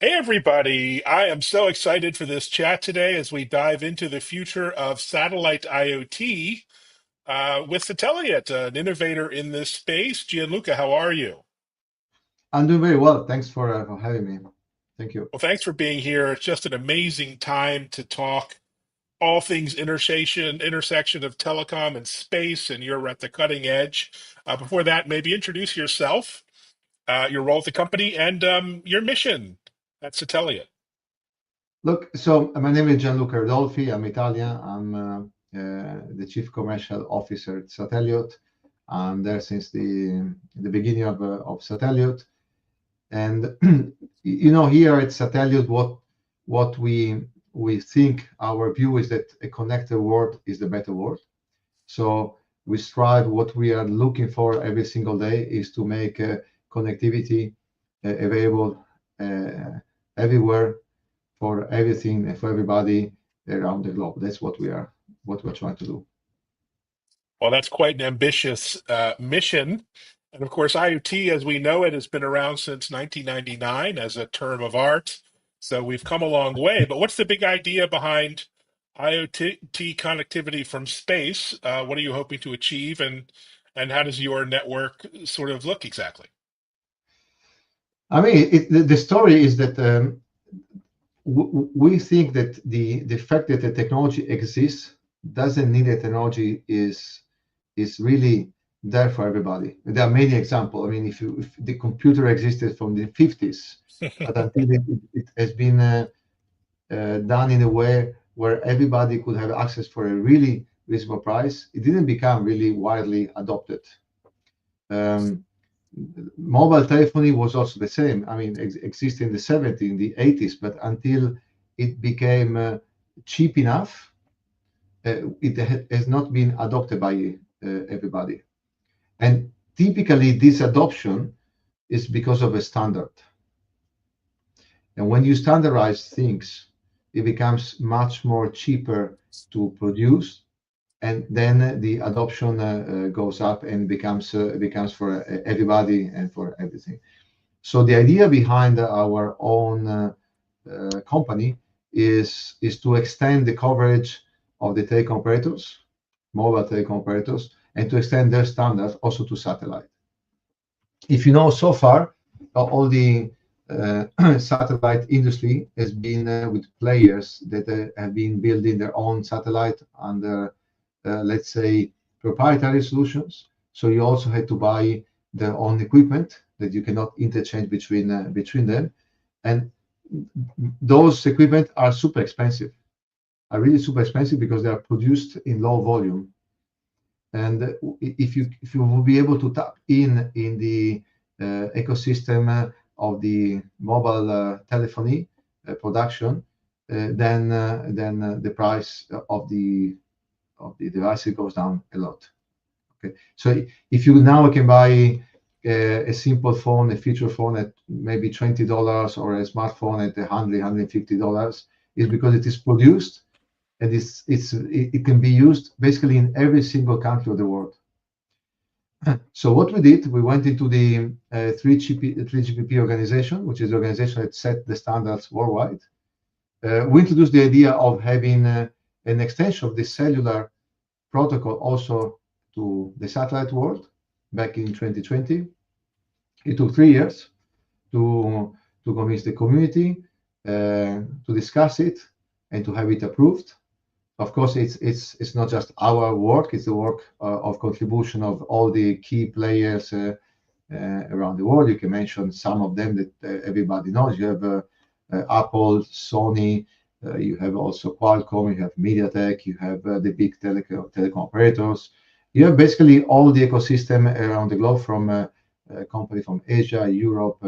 Hey, everybody. I am so excited for this chat today as we dive into the future of satellite IoT with Sateliot, an innovator in this space. Gianluca, how are you? I'm doing very well. Thanks for having me. Thank you. Well, thanks for being here. It's just an amazing time to talk all things intersection of telecom and space, and you're at the cutting edge. Before that, maybe introduce yourself, your role at the company, and your mission at Sateliot. Look, so my name is Gianluca Rodolfi. I'm Italian. I'm the Chief Commercial Officer at Sateliot. I'm there since the beginning of Sateliot. And here at Sateliot, what we think our view is that a connected world is the better world. So we strive. What we are looking for every single day is to make connectivity available everywhere for everything and for everybody around the globe. That's what we're trying to do. Well, that's quite an ambitious mission. And of course, IoT, as we know it, has been around since 1999 as a term of art. So we've come a long way. But what's the big idea behind IoT connectivity from space? What are you hoping to achieve, and how does your network sort of look exactly? I mean, the story is that we think that the fact that the technology exists doesn't mean that technology is really there for everybody. There are many examples. I mean, if the computer existed from the 50s, but until it has been done in a way where everybody could have access for a really reasonable price, it didn't become really widely adopted. Um, Mobile telephony was also the same. I mean, existed in the 70s, in the 80s, but until it became cheap enough, it has not been adopted by everybody. And typically, this adoption is because of a standard. And when you standardize things, it becomes much more cheaper to produce, and then the adoption goes up and becomes for everybody and for everything. So the idea behind our own company is to extend the coverage of the telecom operators, mobile telecom operators, and to extend their standards also to satellite. If you know, so far, all the satellite industry has been with players that have been building their own satellite under, let's say, proprietary solutions. So you also had to buy their own equipment that you cannot interchange between them, and those equipment are super expensive, are really super expensive because they are produced in low volume. And if you will be able to tap in the ecosystem of the mobile telephony production, then the price of the devices goes down a lot. Okay, so if you now can buy a simple phone, a feature phone at maybe $20, or a smartphone at $150, is because it is produced and it can be used basically in every single country of the world. So what we did, we went into the 3GPP organization, which is the organization that set the standards worldwide. We introduced the idea of having an extension of the cellular protocol also to the satellite world back in 2020. It took 3 years to convince the community, to discuss it, and to have it approved. Of course, it's not just our work; it's the work of contribution of all the key players around the world. You can mention some of them that everybody knows. You have Apple, Sony. You have also Qualcomm. You have MediaTek. You have the big telecom operators. You have basically all the ecosystem around the globe, from a company from Asia, Europe,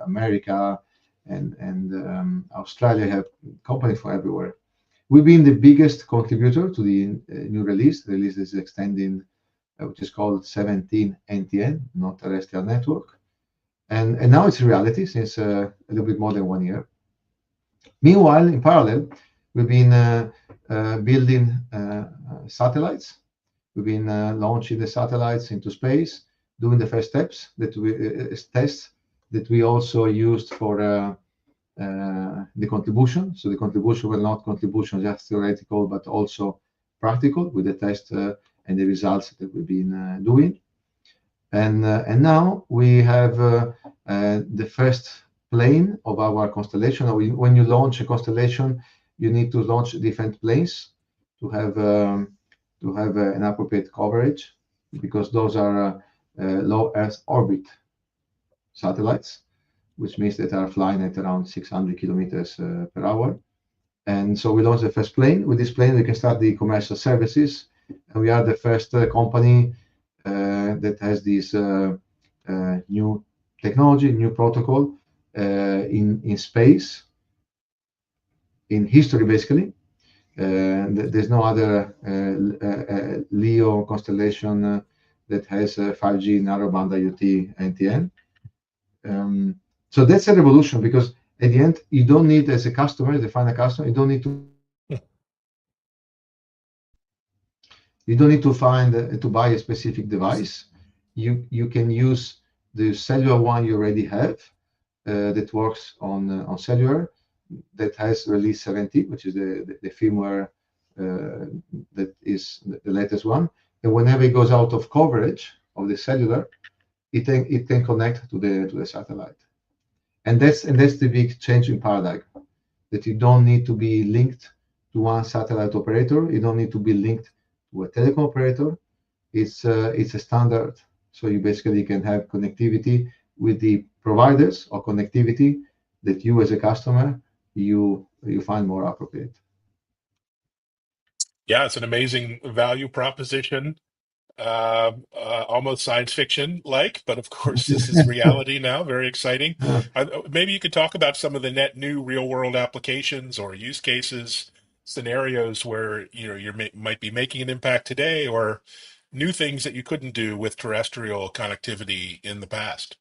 America, and Australia. You have companies from everywhere. We've been the biggest contributor to the new release. The release is extending, which is called 17 NTN, non-terrestrial network. And now it's a reality since a little bit more than 1 year. Meanwhile, in parallel, we've been building satellites. We've been launching the satellites into space, doing the first steps that we tests that we also used for the contribution. So the contribution were not contribution just theoretical, but also practical with the test and the results that we've been doing. And now we have the first plane of our constellation. When you launch a constellation, you need to launch different planes to have an appropriate coverage, because those are low Earth orbit satellites, which means that they are flying at around 600 kilometers per hour. And so we launched the first plane. With this plane, we can start the commercial services, and we are the first company that has this new technology, new protocol in space, in history, basically. There's no other LEO constellation that has 5G narrowband IoT NTN. So that's a revolution, because at the end, you don't need, as a customer, as a final customer, you don't need to find to buy a specific device. You can use the cellular one you already have that works on cellular, that has release 17, which is the firmware that is the latest one. And whenever it goes out of coverage of the cellular, it can connect to the satellite. And that's the big change in paradigm, that you don't need to be linked to one satellite operator. You don't need to be linked to a telecom operator. It's a standard. So you basically can have connectivity with the providers or connectivity that you, as a customer, you find more appropriate. Yeah, it's an amazing value proposition. Almost science fiction like, but of course this is reality now. Very exciting. Maybe you could talk about some of the net new real world applications or use cases, scenarios where you might be making an impact today, or new things that you couldn't do with terrestrial connectivity in the past.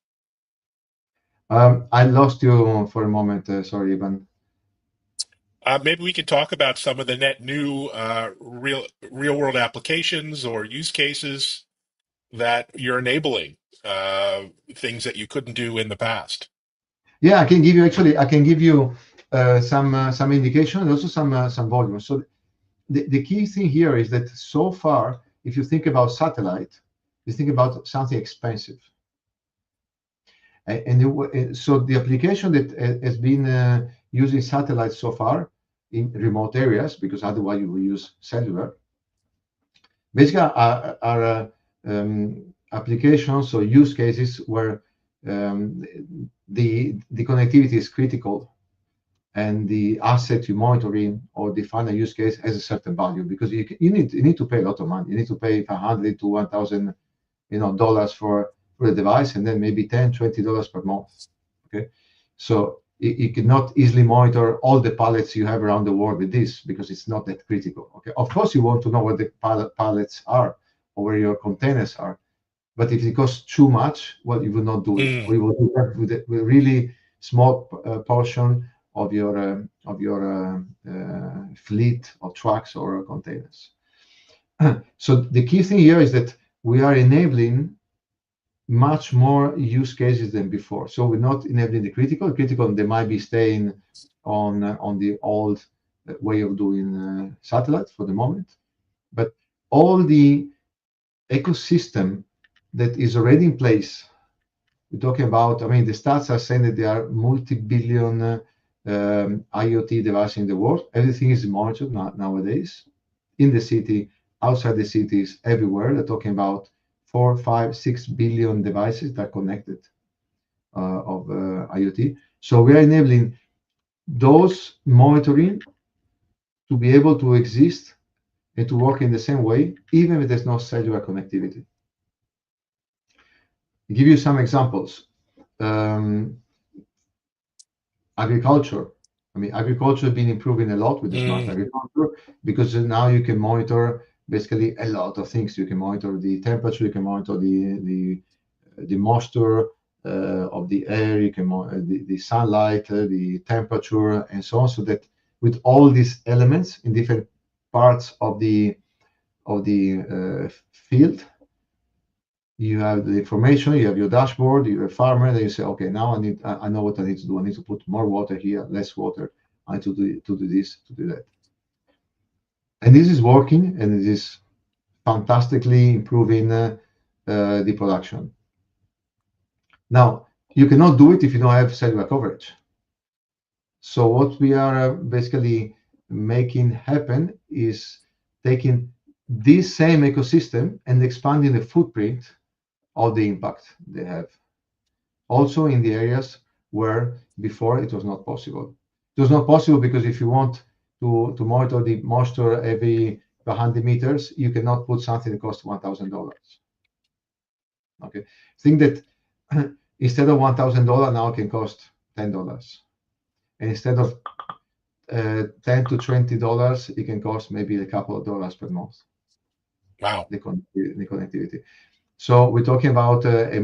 I lost you for a moment. Sorry, Ivan. Maybe we could talk about some of the net new real world applications or use cases that you're enabling, things that you couldn't do in the past. Yeah, I can give you some indication and also some volume. So the key thing here is that so far, if you think about satellite, you think about something expensive. So the application that has been using satellites so far in remote areas, because otherwise you will use cellular, basically are applications or use cases where the connectivity is critical, and the asset you monitoring or define a use case has a certain value, because you need to pay a lot of money. You need to pay $500 to $1,000 dollars for the device, and then maybe $10-20 per month. Okay, so you cannot easily monitor all the pallets you have around the world with this, because it's not that critical. Okay, of course you want to know where the pallets are or where your containers are, but if it costs too much, well, you will not do it, or you will do that with a really small portion of your fleet of trucks or containers. So the key thing here is that we are enabling much more use cases than before. So we're not enabling the critical. They might be staying on the old way of doing satellites for the moment, but all the ecosystem that is already in place. We're talking about, I mean, the stats are saying that there are multi-billion IoT devices in the world. Everything is monitored nowadays, in the city, outside the cities, everywhere. They're talking about 4, 5, 6 billion devices that are connected of IoT. So we are enabling those monitoring to be able to exist and to work in the same way, even if there's no cellular connectivity. I'll give you some examples. Agriculture. I mean, agriculture has been improving a lot with the smart agriculture, because now you can monitor basically a lot of things. You can monitor the temperature, you can monitor the moisture of the air, you can monitor the sunlight, the temperature, and so on. So that with all these elements in different parts of the field, you have the information, you have your dashboard, you're a farmer, then you say, okay, now I know what I need to do. I need to put more water here, less water. I need to do this, to do that. And this is working, and it is fantastically improving the production. Now, you cannot do it if you don't have cellular coverage. So what we are basically making happen is taking this same ecosystem and expanding the footprint of the impact they have. Also in the areas where before it was not possible. It was not possible because if you want to monitor the moisture every 100 meters, you cannot put something that costs $1,000. Okay, think that instead of $1,000 now it can cost $10, and instead of $10 to $20, it can cost maybe a couple of dollars per month. Wow. The connectivity. So we're talking about a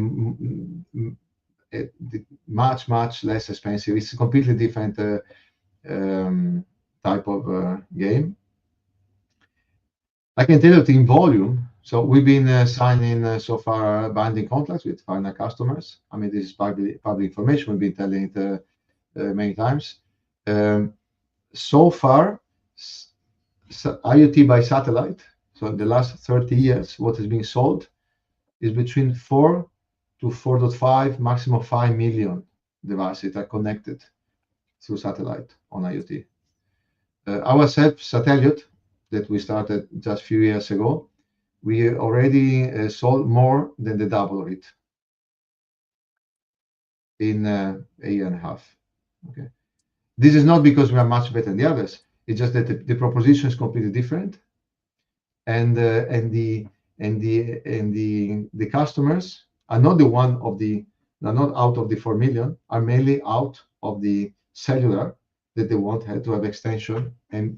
much less expensive. It's a completely different type of game. I can tell you that in volume. So we've been signing so far binding contracts with final customers. I mean, this is public information. We've been telling it many times. So far, IoT by satellite. So in the last 30 years, what has been sold is between 4 to 4.5, maximum 5 million devices that are connected through satellite on IoT. Ourselves, Sateliot, that we started just a few years ago, we already sold more than the double of it in a year and a half. Okay, this is not because we are much better than the others. It's just that the proposition is completely different, and the customers are not they're not out of the 4 million, are mainly out of the cellular that they want to have extension and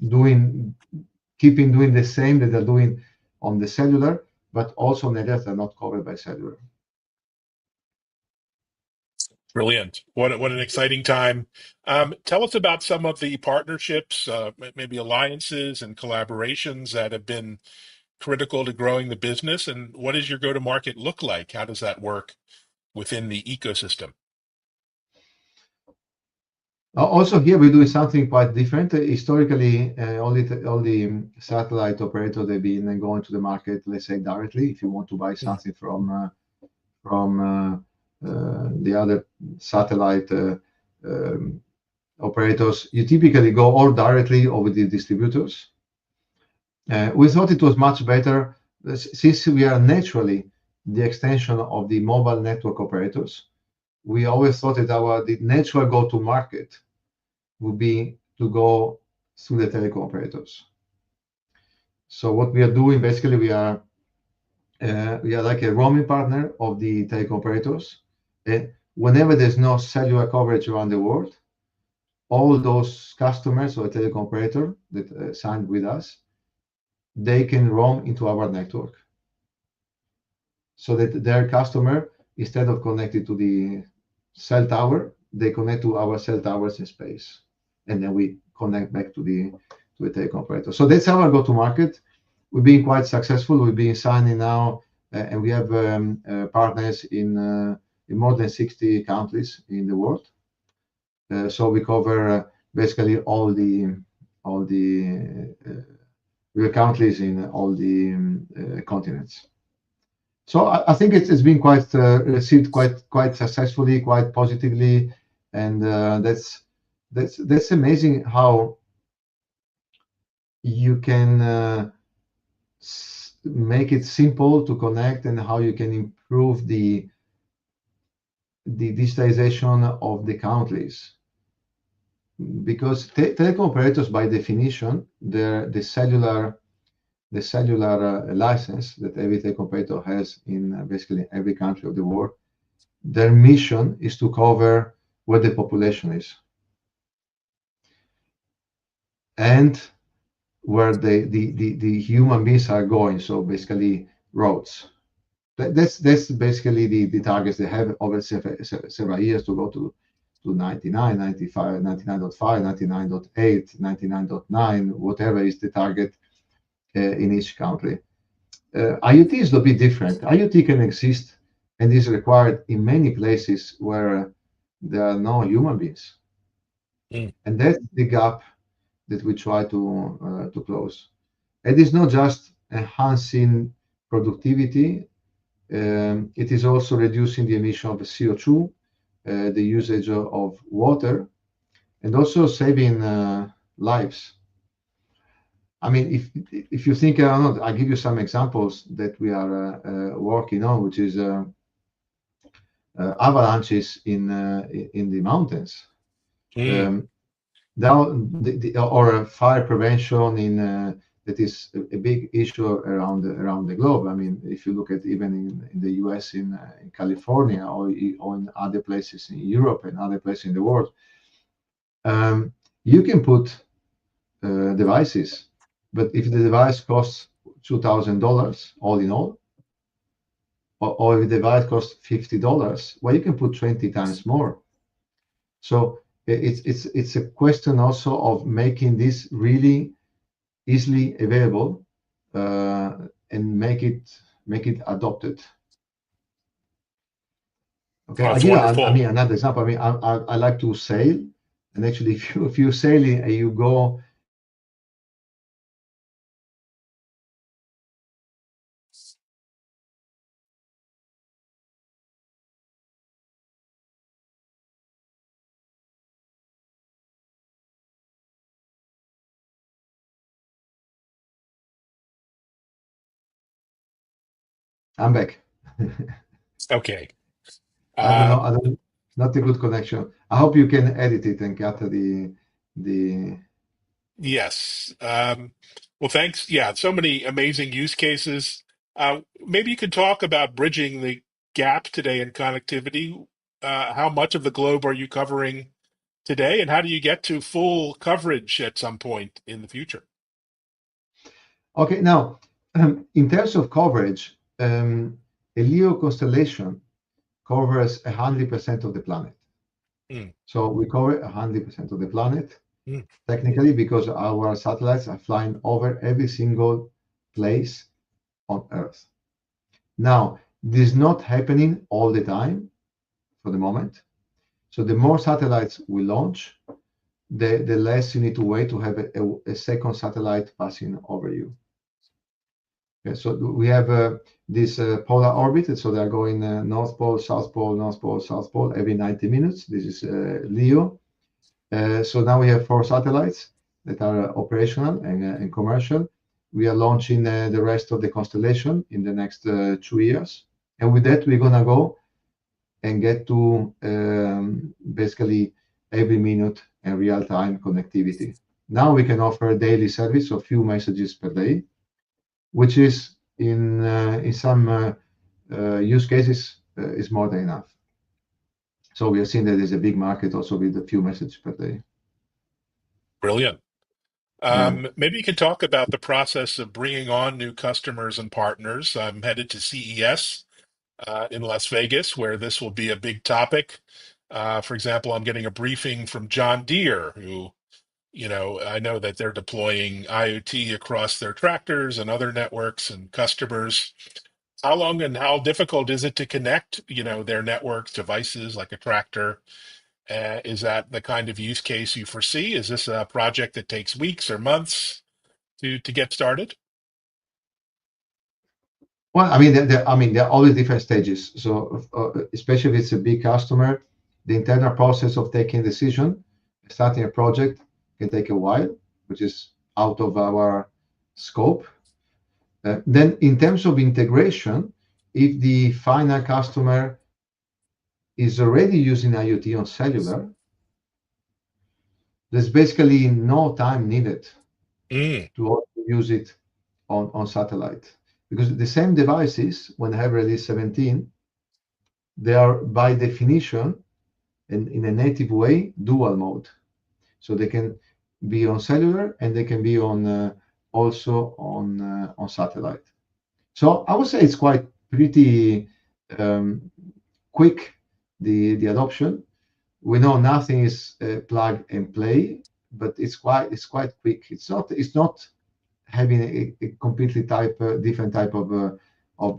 keeping doing the same that they're doing on the cellular, but also on areas that are not covered by cellular. Brilliant. What an exciting time. Tell us about some of the partnerships, maybe alliances and collaborations that have been critical to growing the business, and what does your go-to-market look like? How does that work within the ecosystem? Also here we're doing something quite different. Historically, all the satellite operators, they've been going to the market, let's say directly. If you want to buy something from the other satellite operators, you typically go all directly over the distributors. We thought it was much better since we are naturally the extension of the mobile network operators. We always thought that the natural go-to-market would be to go through the telecom operators. So what we are doing, basically, we are like a roaming partner of the telecom operators. Whenever there's no cellular coverage around the world, all those customers or telecom operator that signed with us, they can roam into our network, so that their customer, instead of connected to the cell tower, they connect to our cell towers in space, and then we connect back to the telecom operator. So that's our go-to-market. We've been quite successful. We've been signing now, and we have partners in more than 60 countries in the world. So we cover basically all the we have countries in all the continents. So I think it's been quite received quite successfully, quite positively, and that's amazing how you can make it simple to connect, and how you can improve the digitization of the countries. Because telecom operators, by definition, the cellular license that every telecom operator has in basically every country of the world, their mission is to cover where the population is and where the human beings are going. So basically roads. That's basically the targets they have over several years to go to 99, 95, 99.5, 99.8, 99.9, whatever is the target in each country. IoT is a bit different. IoT can exist and is required in many places where there are no human beings, Mm. and that's the gap that we try to close. And it's not just enhancing productivity; it is also reducing the emission of CO2, the usage of water, and also saving lives. I mean, if you think, I don't know, I'll give you some examples that we are working on, which is avalanches in the mountains. Mm. Um, now, or fire prevention in that is a big issue around the globe. I mean, if you look at even in the U.S., in California, or in other places in Europe and other places in the world, um, you can put devices, but if the device costs $2,000 all in all, or if the device costs $50, well, you can put 20 times more. So it's a question also of making this really easily available, and make it adopted. Okay, Oh, I'll it's give you, I wonderful. mean, another example. I mean, I like to sail, and actually, if you sailing and you go I'm back. Okay. I don't Uh, know. I don't. Not a good connection. I hope you can edit it and gather the. yes. Well, thanks. Yeah, so many amazing use cases. Maybe you could talk about bridging the gap today in connectivity. How much of the globe are you covering today, and how do you get to full coverage at some point in the future? Okay, now, in terms of coverage, a LEO constellation covers 100% of the planet. Mm. So we cover 100% of the planet Mm. technically because our satellites are flying over every single place on Earth. Now, this is not happening all the time for the moment. So the more satellites we launch, the less you need to wait to have a second satellite passing over you. Okay, so we have this polar orbit, so they're going North Pole, South Pole, North Pole, South Pole every 90 minutes. This is LEO. So now we have 4 satellites that are operational and commercial. We are launching the rest of the constellation in the next 2 years. And with that, we're going to go and get to basically every minute and real-time connectivity. Now we can offer daily service of few messages per day, which is in some use cases is more than enough. So we are seeing that there's a big market also with a few messages per day. Brilliant. Yeah. Maybe you could talk about the process of bringing on new customers and partners. I'm headed to CES in Las Vegas, where this will be a big topic. For example, I'm getting a briefing from John Deere, who, I know that they're deploying IoT across their tractors and other networks and customers. How long and how difficult is it to connect, their network devices like a tractor? Is that the kind of use case you foresee? Is this a project that takes weeks or months to get started? Well, I mean, there are always different stages. So, especially if it's a big customer, the internal process of taking a decision, starting a project, can take a while, which is out of our scope. Then, in terms of integration, if the final customer is already using IoT on cellular, there's basically no time needed Mm. to also use it on satellite. Because the same devices, when I have release 17, they are by definition and in a native way dual mode. So they can be on cellular and they can be on also on satellite. So I would say it's quite pretty um, quick, the adoption. We know nothing is plug and play, but it's quite quick. It's not having a completely different type of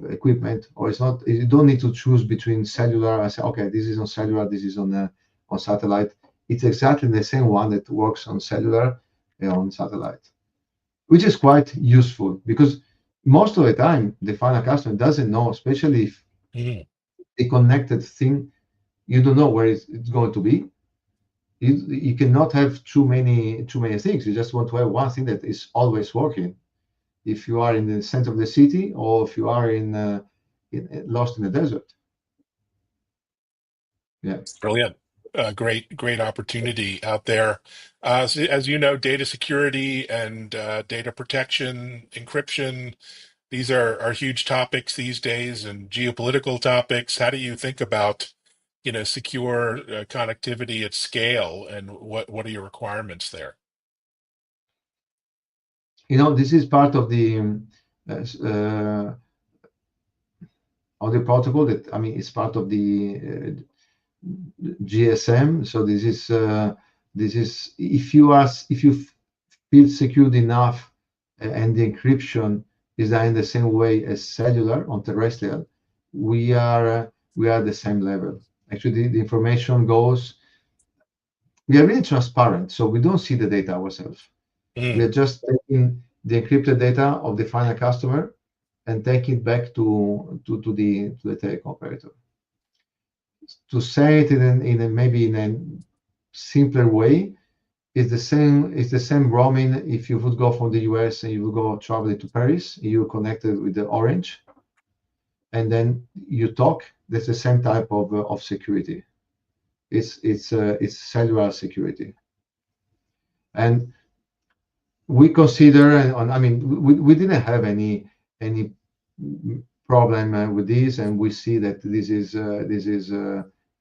equipment, or it's not. You don't need to choose between cellular and say, okay, this is on cellular, this is on satellite. It's exactly the same one that works on cellular and on satellite, which is quite useful because most of the time the final customer doesn't know, especially if Mm. a connected thing, you don't know where it's going to be. You cannot have too many things. You just want to have one thing that is always working. If you are in the center of the city, or if you are lost in the desert. Yeah. Brilliant. Great opportunity out there. So as you know, data security and data protection, encryption, these are huge topics these days, and geopolitical topics. How do you think about, secure connectivity at scale, and what are your requirements there? This is part uh, of the protocol that, I mean, it's part of the GSM. So this is if you feel secured enough, and the encryption is done in the same way as cellular on terrestrial, we are the same level. Actually, the information goes. We are really transparent, so we don't see the data ourselves. We Mm. are just taking the encrypted data of the final customer and take it back to the telecom operator. To say it maybe in a simpler way, it's the same roaming. If you would go from the US and you would go traveling to Paris, you connected with the Orange, and then you talk. That's the same type of security. It's cellular security, and we consider, and I mean, we didn't have any problem with this, and we see that this is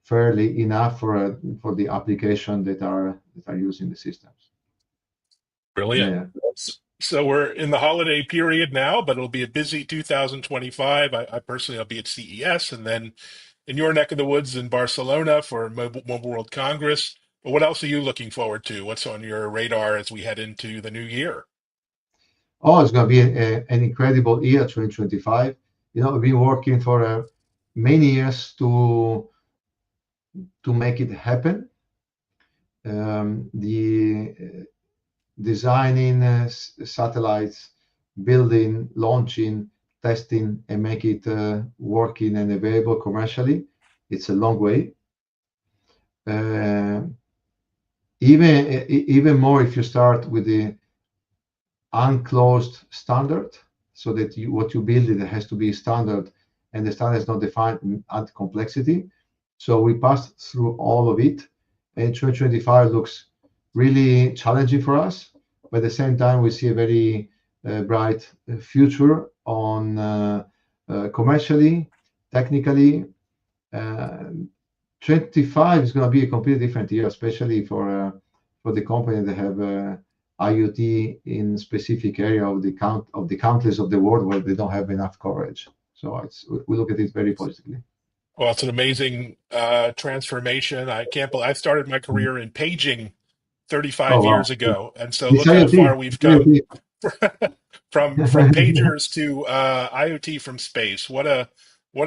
fairly enough for the application that are using the systems. Brilliant. Yeah. So we're in the holiday period now, but it'll be a busy 2025. I personally, I'll be at CES, and then in your neck of the woods in Barcelona for Mobile World Congress. But what else are you looking forward to? What's on your radar as we head into the new year? Oh, it's going to be an incredible year, 2025. I've been working for many years to make it happen. The designing satellites, building, launching, testing, and make it working and available commercially. It's a long way. Uh, even more if you start with the unclosed standard, so that what you build, it has to be standard, and the standard is not defined at complexity. So we passed through all of it, and 2025 looks really challenging for us. But at the same time, we see a very bright future on commercially, technically. Uh, 25 is going to be a completely different year, especially for the company that have IoT in specific area of the countries of the world where they don't have enough coverage. So we look at it very positively. Well, it's an amazing transformation. I can't believe I started my career in paging Oh 35 wow! years ago, and so It's look how IoT. far we've It's come IoT. from pagers to IoT from space. What a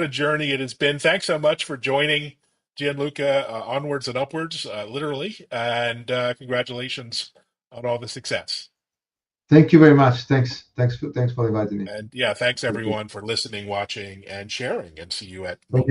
journey it has been. Thanks so much for joining, Gianluca. Onwards and upwards, literally, and congratulations on all the success. Thank you very much. Thanks for inviting me. And yeah, thanks Thank you. everyone for listening, watching, and sharing. And see you at Thank